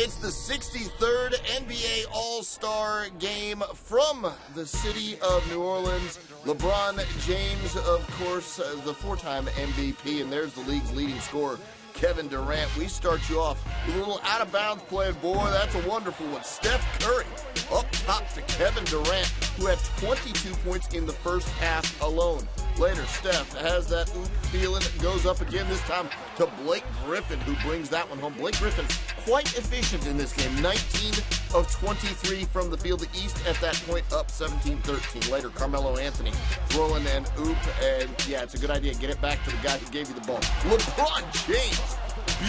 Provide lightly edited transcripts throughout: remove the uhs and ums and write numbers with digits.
It's the 63rd NBA All-Star game from the city of New Orleans. LeBron James, of course, the four-time MVP, and there's the league's leading scorer, Kevin Durant. We start you off with a little out-of-bounds play, and boy, that's a wonderful one. Steph Curry up top to Kevin Durant, who had 22 points in the first half alone. Later, Steph has that oop feeling, goes up again, this time to Blake Griffin, who brings that one home. Blake Griffin, quite efficient in this game. 19 of 23 from the field. The East at that point up 17-13. Later, Carmelo Anthony throwing an oop, and yeah, it's a good idea. Get it back to the guy who gave you the ball. LeBron James.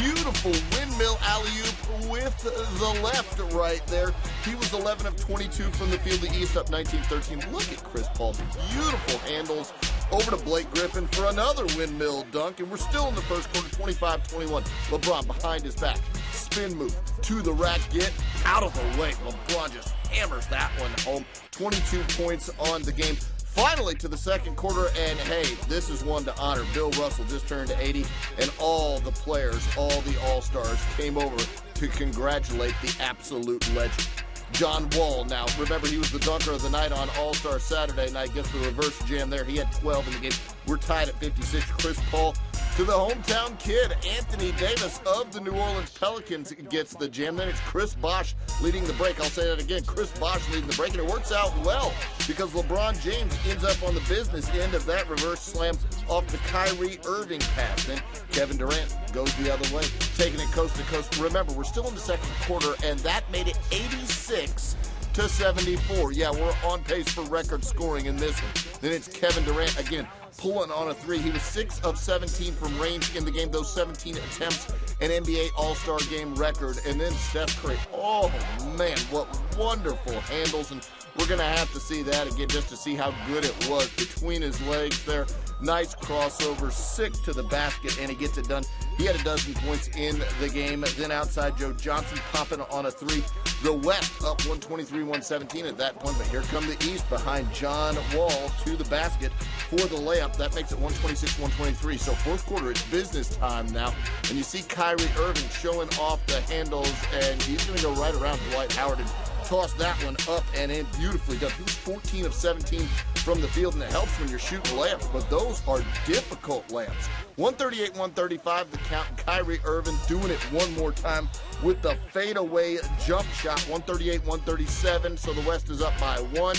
Beautiful windmill alley-oop with the left right there. He was 11 of 22 from the field. The East up 19-13. Look at Chris Paul. Beautiful handles over to Blake Griffin for another windmill dunk. And we're still in the first quarter, 25-21. LeBron behind his back. Spin move to the rack. Get out of the way. LeBron just hammers that one home. 22 points on the game. Finally to the second quarter, and hey, this is one to honor. Bill Russell just turned 80, and all the players, all the All-Stars came over to congratulate the absolute legend. John Wall, now, remember he was the dunker of the night on All-Star Saturday night, gets the reverse jam there. He had 12 in the game. We're tied at 56. Chris Paul to the hometown kid, Anthony Davis of the New Orleans Pelicans gets the jam. Then it's Chris Bosh leading the break. I'll say that again, Chris Bosh leading the break, and it works out well because LeBron James ends up on the business end of that reverse slam off the Kyrie Irving pass. Then Kevin Durant goes the other way, taking it coast to coast. Remember, we're still in the second quarter, and that made it 86-74. Yeah, we're on pace for record scoring in this one. Then it's Kevin Durant again, pulling on a three. He was 6 of 17 from range in the game. Those 17 attempts, an NBA All-Star game record. And then Steph Curry. Oh, man, what wonderful handles. And we're going to have to see that again just to see how good it was between his legs there. Nice crossover, sick to the basket, and he gets it done. He had a dozen points in the game. Then outside, Joe Johnson popping on a three. The West up 123-117 at that point, but here come the East behind John Wall to the basket for the layup. That makes it 126-123. So fourth quarter, it's business time now. And you see Kyrie Irving showing off the handles, and he's going to go right around Dwight Howard and toss that one up and in. Beautifully done. He was 14 of 17 from the field, and it helps when you're shooting layups, but those are difficult layups. 138-135 the count. Kyrie Irving doing it one more time with the fadeaway jump shot. 138-137, so the West is up by 1.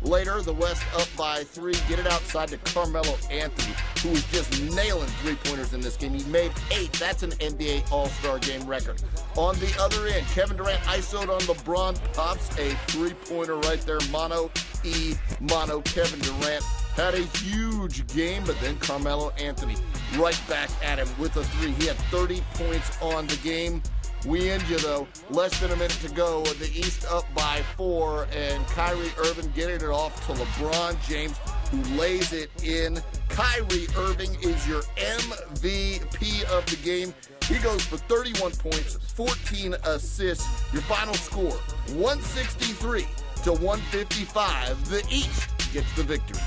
Later, the West up by 3. Get it outside to Carmelo Anthony, who was just nailing three-pointers in this game. He made 8. That's an NBA All-Star game record. On the other end, Kevin Durant isoed on LeBron, pops a three-pointer right there. Mono. Kevin Durant had a huge game, but then Carmelo Anthony right back at him with a 3. He had 30 points on the game. We end you, though. Less than a minute to go. The East up by 4, and Kyrie Irving getting it off to LeBron James, who lays it in. Kyrie Irving is your MVP of the game. He goes for 31 points, 14 assists. Your final score, 163-155. The East gets the victory.